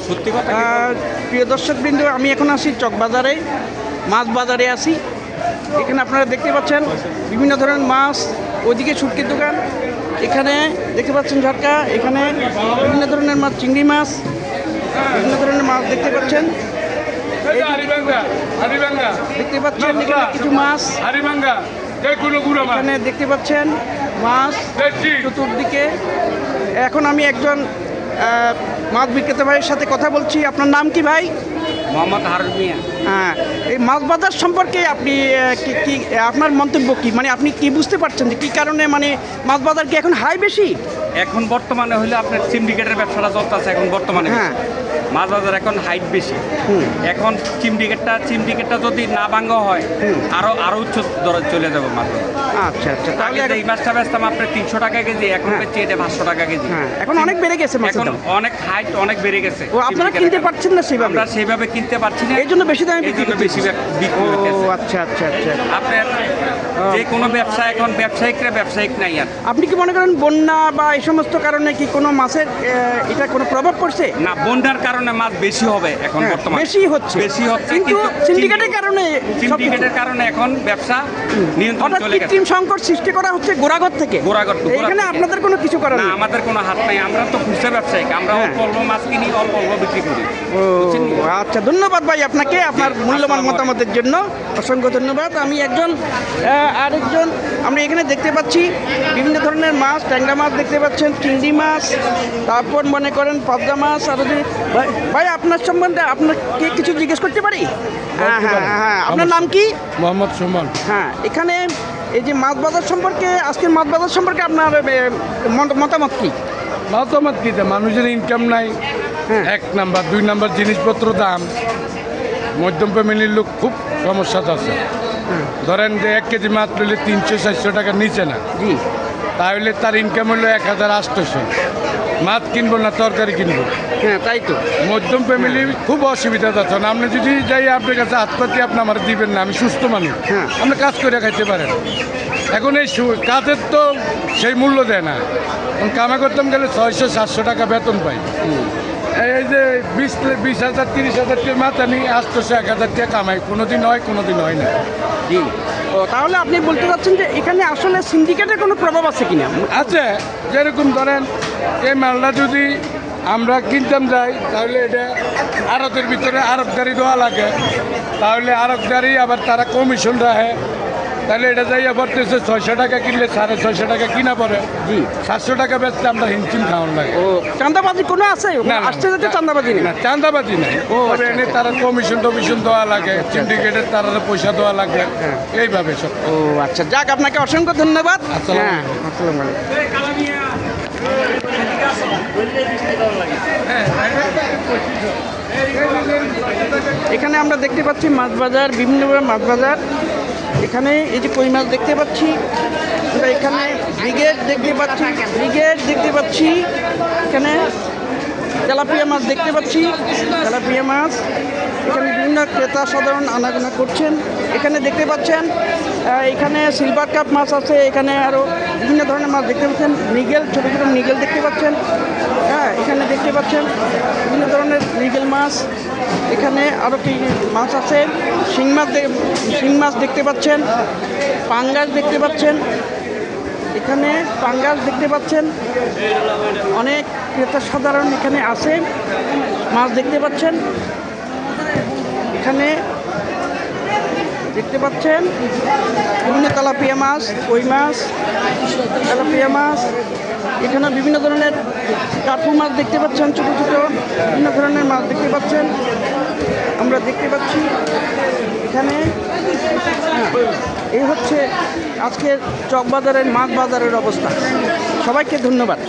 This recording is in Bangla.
সত্যি কথা প্রিয় দর্শকবৃন্দ, আমি এখন আছি চকবাজারে, মাছ বাজারে আছি। এখানে আপনারা দেখতে পাচ্ছেন বিভিন্ন ধরনের মাছ, ওইদিকে শুটকির দোকান, এখানে দেখতে পাচ্ছেন ঝটকা, এখানে বিভিন্ন ধরনের মাছ, চিংড়ি মাছ, বিভিন্ন ধরনের মাছ দেখতে পাচ্ছেন। দেখতে পাচ্ছেন এখানে কিছু মাছ, এখানে দেখতে পাচ্ছেন মাছ চতুর্দিকে। এখন আমি একজন মাছ বিক্রেতা ভাইয়ের সাথে কথা বলছি। আপনার নাম কি ভাই? মোহাম্মদ হারুন মিয়া। হ্যাঁ, এই মাছ বাজার সম্পর্কে আপনি কি আপনার মন্তব্য কি, মানে আপনি কি বুঝতে পারছেন যে কী কারণে মানে মাছ বাজার কি এখন হাই বেশি? এখন বর্তমানে হইলে আপনার সিন্ডিকেটের ব্যবসাটা চলতেছে এখন বর্তমানে। হ্যাঁ, মাছ বাজার এখন হাইট বেশি। এখন চিমটিকেটটা যদি না ভাঙ্গা হয় আরো উচ্চ দরে চলে যাবে মাছ বাজার। আচ্ছা আচ্ছা, তাহলে এই মাছটা বেচতাম আপনার 300 টাকা কেজি, এখন বেচছি এটা 500 টাকা কেজি। হ্যাঁ, এখন অনেক বেড়ে গেছে মাছের দাম, অনেক হাইট অনেক বেড়ে গেছে। ও আপনারা কিনতে পারছেন না সেভাবে? আমরা সেইভাবে কিনতে পারছি না, এই জন্য বেশি দামে বিক্রি বেশি বিক্রি ও হচ্ছে। আচ্ছা আচ্ছা আচ্ছা, আপনার যে কোনো ব্যবসা এখন ব্যবসায়িক নাই। আর আপনি কি মনে করেন বন্যা বা এই সমস্ত কারণে কি কোনো মাছের এটা কোনো প্রভাব পড়ছে? না, বন্যার কারণে মাছ বেশি হবে এখন বর্তমানে, বেশি হচ্ছে কিন্তু সিন্ডিকেটের কারণে এখন ব্যবসা নিয়ন্ত্রণ চলে গেছে। কৃত্রিম সংকট সৃষ্টি করা হচ্ছে গোড়াঘর থেকে। এখানে আপনাদের কোনো কিছু করার না, নেই? আমাদের কোনো হাত নাই, আমরা তো খুচরা ব্যবসায়িক, আমরা অল্প অল্প মাছ কিনি, অল্প অল্প বিক্রি করি। আচ্ছা, ধন্যবাদ ভাই আপনাকে আপনার মূল্যবান মতামতের জন্য, অসংখ্য ধন্যবাদ। আমি আরেকজন আমরা এখানে দেখতে পাচ্ছি বিভিন্ন ধরনের মাছ, ট্যাংরা মাছ দেখতে পাচ্ছেন, চিংড়ি মাছ, তারপর মনে করেন পাবদা মাছ। আর ভাই আপনার সম্বন্ধে আপনাকে কিছু জিজ্ঞেস করতে পারি? হ্যাঁ হ্যাঁ হ্যাঁ, আপনার নাম কি? মোহাম্মদ সুমন। হ্যাঁ, এখানে এই যে মাছ বাজার সম্পর্কে, আজকের মাছ বাজার সম্পর্কে আপনার মতামত কি? মতামত কি? মানুষের ইনকাম নাই, হ্যাঁ। 1 নাম্বার। 2 নাম্বার জিনিসপত্র দাম, মধ্যম ফ্যামিলির লোক খুব সমস্যা আছে। ধরেন যে 1 কেজি মাছ পেলে 300-400 টাকার নিচে না, জি, তাহলে তার ইনকাম হলো 1800। মাছ কিনবো না তরকারি কিনবো। হ্যাঁ তাই তো। মধ্যম ফ্যামিলি খুব অসুবিধা যাচ্ছে। আপনি যদি যাই আপনার কাছে হাতপাতি আপনি আমার দিবেন না, আমি সুস্থ মানুষ, হ্যাঁ। আপনি কাজ করে খাইতে পারেন। এখন এই কাজের তো সেই মূল্য দেয় না। কামা করতাম গেলে 600-700 টাকা বেতন পাই। এই যে 20,000 30,000 টাকা মাথা নিয়ে 800-1000 টাকা কামাই, কোনোদিন হয় কোনোদিন হয় না। জি, ও তাহলে আপনি বলতে চাচ্ছেন যে এখানে আসলে সিন্ডিকেটের কোনো প্রভাব আছে কিনা? আছে, যেরকম ধরেন এই মালটা যদি আমরা কিনতাম যাই, তাহলে এটা আড়তের ভিতরে আড়তদারি দেওয়া লাগে, তাহলে আড়তদারি আবার তারা কমিশন রাখে, তাহলে এটা যাইয়া পড়তেছে 600 টাকা কিনলে 650 টাকা কিনা পড়ে। জি, 700 টাকা বেচতে আমরা হিমচিম খাওয়ান লাগে। ও চাঁদাবাজি কোনো আছে? আসছে যাতে চাঁদাবাজি নেই? না, চাঁদাবাজি নাই। ও, তবে এনে তারা কমিশন দেওয়া লাগে, সিন্ডিকেটের তারা পয়সা দেওয়া লাগে, এইভাবে সব। ও আচ্ছা, যাক, আপনাকে অসংখ্য ধন্যবাদ। আসসালামু হ্যাঁ, আসসালামু আলাইকুম। এখানে আমরা দেখতে পাচ্ছি মাছ বাজার, বিভিন্ন মাছ বাজার। এখানে এই যে কই মাছ দেখতে পাচ্ছি, আমরা এখানে ব্রিগেড দেখতে পাচ্ছি, এখানে তেলাপিয়া মাছ দেখতে পাচ্ছি, তেলাপিয়া মাছ। এখানে বিভিন্ন ক্রেতা সাধারণ আনাগোনা করছেন। এখানে দেখতে পাচ্ছেন এখানে সিলভার কাপ মাছ আছে, এখানে আরও বিভিন্ন ধরনের মাছ দেখতে পাচ্ছেন, মৃগেল, ছোটো ছোটো মৃগেল দেখতে পাচ্ছেন। হ্যাঁ, এখানে দেখতে পাচ্ছেন বিভিন্ন ধরনের মৃগেল মাছ। এখানে আরও কি মাছ আছে, শিং মাছ দেখতে পাচ্ছেন, পাঙ্গাস দেখতে পাচ্ছেন, এখানে পাঙ্গাস দেখতে পাচ্ছেন। অনেক ক্রেতা সাধারণ এখানে আছে, মাছ দেখতে পাচ্ছেন। এখানে দেখতে পাচ্ছেন বিভিন্ন তেলাপিয়া মাছ, কই মাছ, তেলাপিয়া মাছ। এখানে বিভিন্ন ধরনের কার্পু মাছ দেখতে পাচ্ছেন, ছোটো ছোটো বিভিন্ন ধরনের মাছ দেখতে পাচ্ছেন, আমরা দেখতে পাচ্ছি এখানে। এই হচ্ছে আজকের চকবাজারের মাছ বাজারের অবস্থা। সবাইকে ধন্যবাদ।